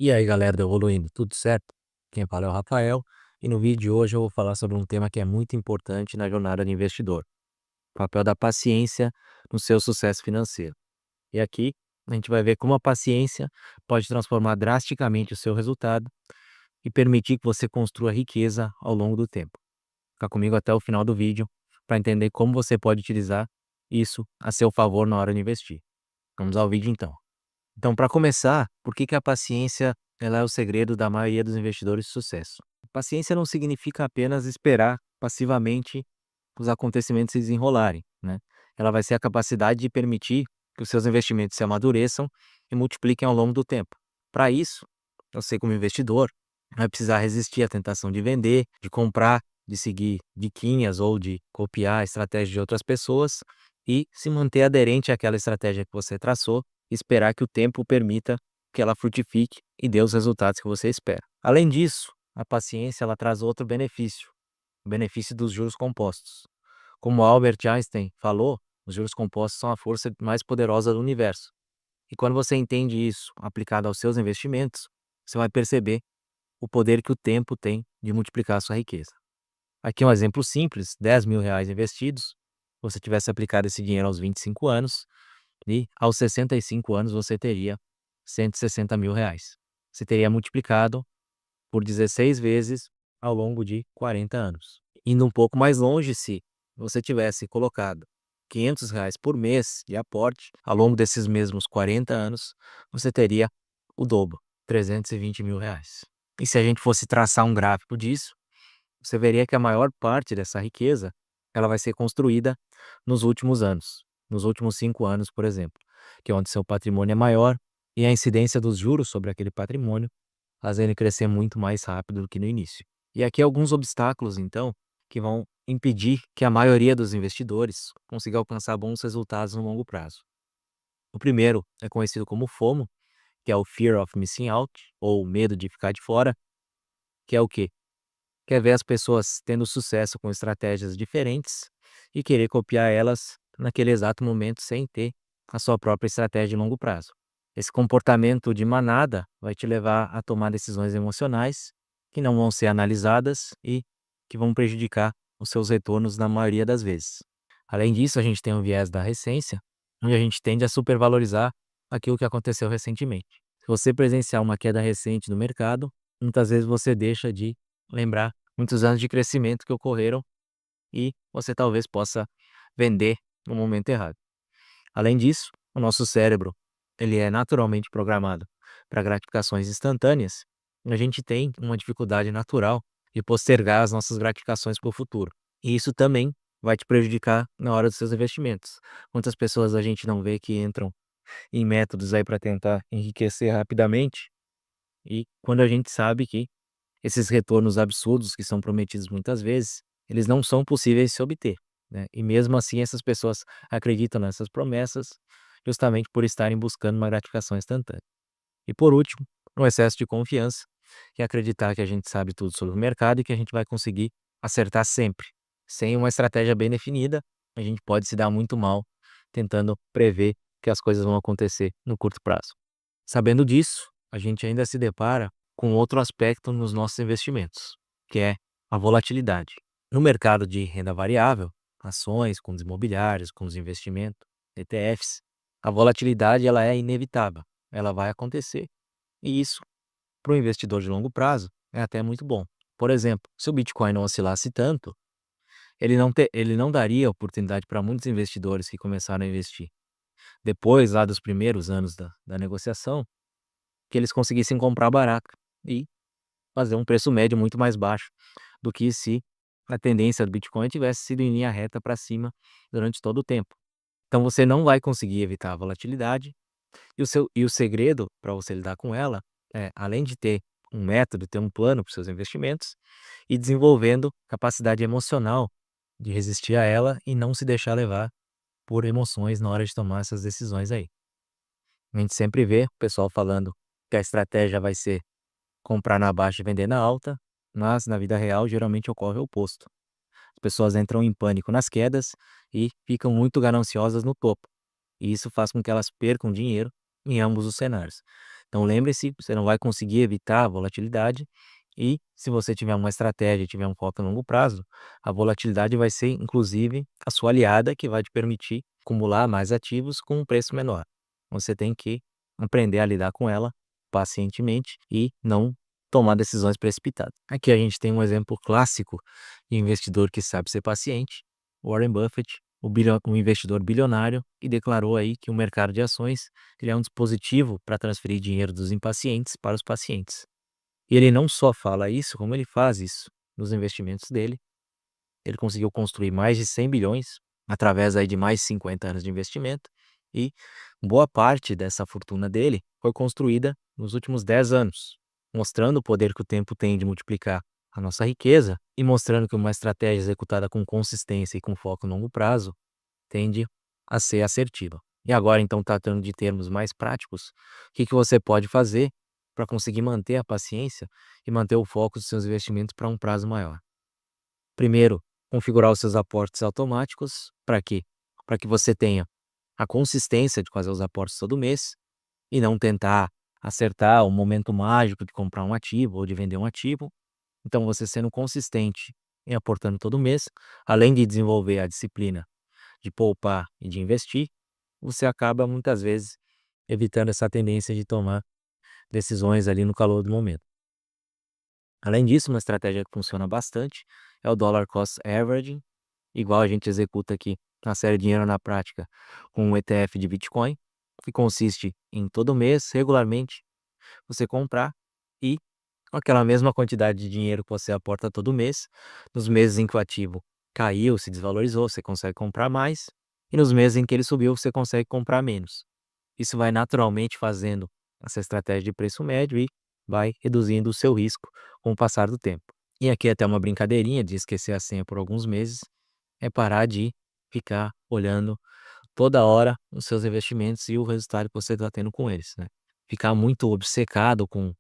E aí, galera do Evoluindo, tudo certo? Quem fala é o Rafael, e no vídeo de hoje eu vou falar sobre um tema que é muito importante na jornada de investidor: o papel da paciência no seu sucesso financeiro. E aqui a gente vai ver como a paciência pode transformar drasticamente o seu resultado e permitir que você construa riqueza ao longo do tempo. Fica comigo até o final do vídeo para entender como você pode utilizar isso a seu favor na hora de investir. Vamos ao vídeo então. Então, para começar, por que que a paciência ela é o segredo da maioria dos investidores de sucesso? Paciência não significa apenas esperar passivamente os acontecimentos se desenrolarem, né? Ela vai ser a capacidade de permitir que os seus investimentos se amadureçam e multipliquem ao longo do tempo. Para isso, você como investidor vai precisar resistir à tentação de vender, de comprar, de seguir diquinhas ou de copiar a estratégia de outras pessoas e se manter aderente àquela estratégia que você traçou, esperar que o tempo permita que ela frutifique e dê os resultados que você espera. Além disso, a paciência ela traz outro benefício, o benefício dos juros compostos. Como Albert Einstein falou, os juros compostos são a força mais poderosa do universo. E quando você entende isso aplicado aos seus investimentos, você vai perceber o poder que o tempo tem de multiplicar a sua riqueza. Aqui um exemplo simples: R$ 10.000 investidos, se você tivesse aplicado esse dinheiro aos 25 anos, e aos 65 anos você teria R$ 160.000. Você teria multiplicado por 16 vezes ao longo de 40 anos. Indo um pouco mais longe, se você tivesse colocado R$ 500 por mês de aporte, ao longo desses mesmos 40 anos, você teria o dobro, R$ 320.000. E se a gente fosse traçar um gráfico disso, você veria que a maior parte dessa riqueza ela vai ser construída nos últimos anos, nos últimos 5 anos, por exemplo, que é onde seu patrimônio é maior e a incidência dos juros sobre aquele patrimônio faz ele crescer muito mais rápido do que no início. E aqui alguns obstáculos, então, que vão impedir que a maioria dos investidores consiga alcançar bons resultados no longo prazo. O primeiro é conhecido como FOMO, que é o Fear of Missing Out, ou medo de ficar de fora, que é o quê? Quer ver as pessoas tendo sucesso com estratégias diferentes e querer copiar elas naquele exato momento sem ter a sua própria estratégia de longo prazo. Esse comportamento de manada vai te levar a tomar decisões emocionais que não vão ser analisadas e que vão prejudicar os seus retornos na maioria das vezes. Além disso, a gente tem o viés da recência, onde a gente tende a supervalorizar aquilo que aconteceu recentemente. Se você presenciar uma queda recente no mercado, muitas vezes você deixa de lembrar muitos anos de crescimento que ocorreram e você talvez possa vender no momento errado. Além disso, o nosso cérebro, ele é naturalmente programado para gratificações instantâneas. A gente tem uma dificuldade natural de postergar as nossas gratificações para o futuro. E isso também vai te prejudicar na hora dos seus investimentos. Quantas pessoas a gente não vê que entram em métodos aí para tentar enriquecer rapidamente e quando a gente sabe que esses retornos absurdos que são prometidos muitas vezes, eles não são possíveis de se obter, né? E mesmo assim essas pessoas acreditam nessas promessas, justamente por estarem buscando uma gratificação instantânea. E por último, o excesso de confiança, que é acreditar que a gente sabe tudo sobre o mercado e que a gente vai conseguir acertar sempre. Sem uma estratégia bem definida, a gente pode se dar muito mal tentando prever que as coisas vão acontecer no curto prazo. Sabendo disso, a gente ainda se depara com outro aspecto nos nossos investimentos, que é a volatilidade. No mercado de renda variável, ações, fundos imobiliários, fundos de investimento, ETFs, a volatilidade ela é inevitável, ela vai acontecer. E isso, para o investidor de longo prazo, é até muito bom. Por exemplo, se o Bitcoin não oscilasse tanto, ele não daria oportunidade para muitos investidores que começaram a investir depois lá dos primeiros anos da negociação, que eles conseguissem comprar barato e fazer um preço médio muito mais baixo do que se a tendência do Bitcoin tivesse sido em linha reta para cima durante todo o tempo. Então você não vai conseguir evitar a volatilidade e o segredo para você lidar com ela é, além de ter um método, ter um plano para os seus investimentos e desenvolvendo capacidade emocional de resistir a ela e não se deixar levar por emoções na hora de tomar essas decisões aí. A gente sempre vê o pessoal falando que a estratégia vai ser comprar na baixa e vender na alta, mas na vida real geralmente ocorre o oposto. As pessoas entram em pânico nas quedas e ficam muito gananciosas no topo. E isso faz com que elas percam dinheiro em ambos os cenários. Então lembre-se, você não vai conseguir evitar a volatilidade e se você tiver uma estratégia, tiver um foco a longo prazo, a volatilidade vai ser inclusive a sua aliada que vai te permitir acumular mais ativos com um preço menor. Você tem que aprender a lidar com ela pacientemente e não tomar decisões precipitadas. Aqui a gente tem um exemplo clássico de investidor que sabe ser paciente, Warren Buffett, um investidor bilionário, e declarou aí que o mercado de ações ele é um dispositivo para transferir dinheiro dos impacientes para os pacientes. E ele não só fala isso, como ele faz isso nos investimentos dele. Ele conseguiu construir mais de 100 bilhões através aí de mais de 50 anos de investimento e boa parte dessa fortuna dele foi construída nos últimos 10 anos, mostrando o poder que o tempo tem de multiplicar a nossa riqueza e mostrando que uma estratégia executada com consistência e com foco no longo prazo tende a ser assertiva. E agora, então, tratando de termos mais práticos, o que você pode fazer para conseguir manter a paciência e manter o foco dos seus investimentos para um prazo maior? Primeiro, configurar os seus aportes automáticos. Para quê? Para que você tenha a consistência de fazer os aportes todo mês e não tentar acertar o momento mágico de comprar um ativo ou de vender um ativo. Então, você sendo consistente em aportando todo mês, além de desenvolver a disciplina de poupar e de investir, você acaba muitas vezes evitando essa tendência de tomar decisões ali no calor do momento. Além disso, uma estratégia que funciona bastante é o Dollar Cost Averaging, igual a gente executa aqui na série Dinheiro na Prática com um ETF de Bitcoin, que consiste em todo mês, regularmente, você comprar e com aquela mesma quantidade de dinheiro que você aporta todo mês, nos meses em que o ativo caiu, se desvalorizou, você consegue comprar mais, e nos meses em que ele subiu, você consegue comprar menos. Isso vai naturalmente fazendo essa estratégia de preço médio e vai reduzindo o seu risco com o passar do tempo. E aqui até uma brincadeirinha de esquecer a senha por alguns meses, é parar de ficar olhando toda hora os seus investimentos e o resultado que você está tendo com eles, né. Ficar muito obcecado com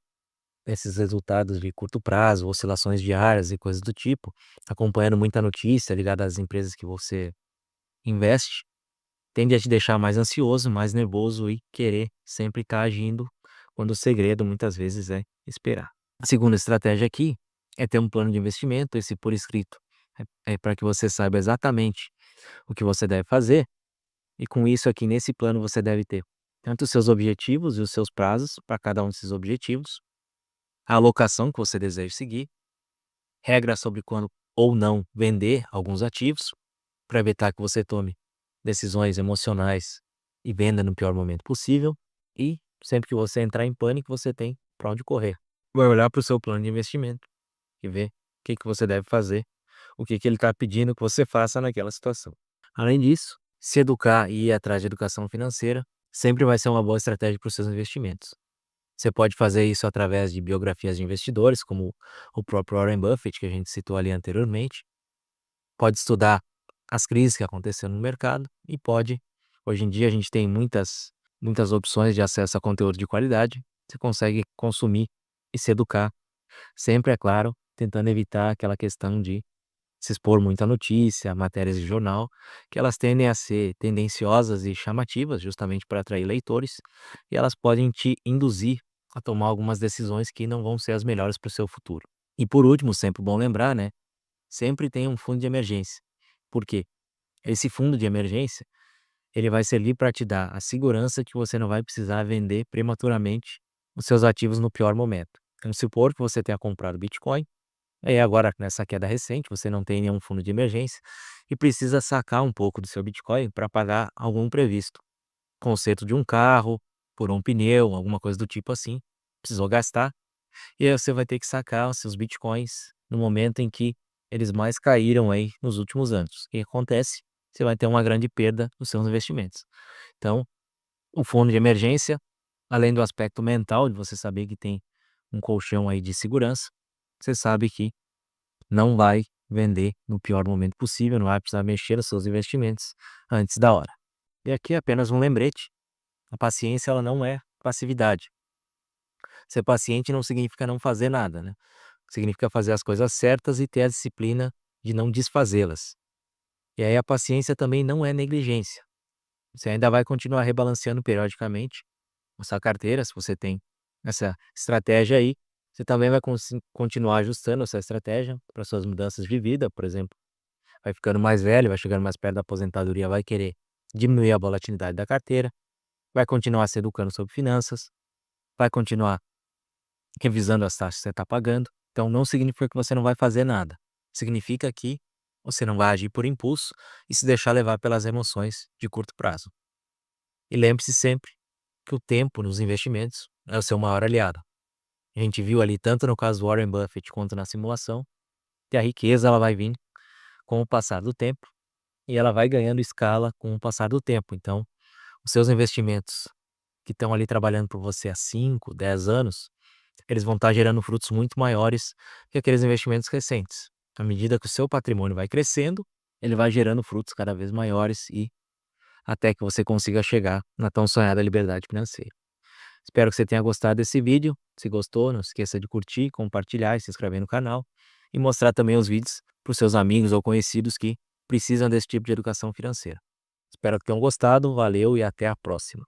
esses resultados de curto prazo, oscilações diárias e coisas do tipo, acompanhando muita notícia ligada às empresas que você investe, tende a te deixar mais ansioso, mais nervoso e querer sempre estar agindo, quando o segredo muitas vezes é esperar. A segunda estratégia aqui é ter um plano de investimento, esse por escrito, é para que você saiba exatamente o que você deve fazer, e com isso aqui nesse plano você deve ter tanto os seus objetivos e os seus prazos para cada um desses objetivos, a alocação que você deseja seguir, regras sobre quando ou não vender alguns ativos, para evitar que você tome decisões emocionais e venda no pior momento possível, e sempre que você entrar em pânico, você tem para onde correr. Vai olhar para o seu plano de investimento e ver o que você deve fazer, o que ele está pedindo que você faça naquela situação. Além disso, se educar e ir atrás de educação financeira sempre vai ser uma boa estratégia para os seus investimentos. Você pode fazer isso através de biografias de investidores, como o próprio Warren Buffett, que a gente citou ali anteriormente. Pode estudar as crises que aconteceram no mercado e hoje em dia a gente tem muitas opções de acesso a conteúdo de qualidade. Você consegue consumir e se educar, sempre, é claro, tentando evitar aquela questão de se expor muito à notícia, matérias de jornal, que elas tendem a ser tendenciosas e chamativas, justamente para atrair leitores, e elas podem te induzir a tomar algumas decisões que não vão ser as melhores para o seu futuro. E por último, sempre bom lembrar, né? Sempre tem um fundo de emergência. Por quê? Esse fundo de emergência, ele vai servir para te dar a segurança que você não vai precisar vender prematuramente os seus ativos no pior momento. Vamos supor que você tenha comprado Bitcoin, e agora nessa queda recente você não tem nenhum fundo de emergência e precisa sacar um pouco do seu Bitcoin para pagar algum imprevisto. Conserto de um carro, por um pneu, alguma coisa do tipo assim. Precisou gastar, e aí você vai ter que sacar os seus Bitcoins no momento em que eles mais caíram aí nos últimos anos. O que acontece? Você vai ter uma grande perda nos seus investimentos. Então, o fundo de emergência, além do aspecto mental de você saber que tem um colchão aí de segurança, você sabe que não vai vender no pior momento possível, não vai precisar mexer nos seus investimentos antes da hora. E aqui é apenas um lembrete, a paciência ela não é passividade. Ser paciente não significa não fazer nada, né? Significa fazer as coisas certas e ter a disciplina de não desfazê-las. E aí a paciência também não é negligência. Você ainda vai continuar rebalanceando periodicamente a sua carteira, se você tem essa estratégia aí, você também vai continuar ajustando essa estratégia para suas mudanças de vida, por exemplo, vai ficando mais velho, vai chegando mais perto da aposentadoria, vai querer diminuir a volatilidade da carteira, vai continuar se educando sobre finanças, vai continuar revisando as taxas que você está pagando. Então não significa que você não vai fazer nada. Significa que você não vai agir por impulso e se deixar levar pelas emoções de curto prazo. E lembre-se sempre que o tempo nos investimentos é o seu maior aliado. A gente viu ali, tanto no caso do Warren Buffett quanto na simulação, que a riqueza ela vai vir com o passar do tempo e ela vai ganhando escala com o passar do tempo. Então, os seus investimentos que estão ali trabalhando por você há 5, 10 anos, eles vão estar gerando frutos muito maiores que aqueles investimentos recentes. À medida que o seu patrimônio vai crescendo, ele vai gerando frutos cada vez maiores e até que você consiga chegar na tão sonhada liberdade financeira. Espero que você tenha gostado desse vídeo. Se gostou, não esqueça de curtir, compartilhar e se inscrever no canal e mostrar também os vídeos para os seus amigos ou conhecidos que precisam desse tipo de educação financeira. Espero que tenham gostado, valeu e até a próxima.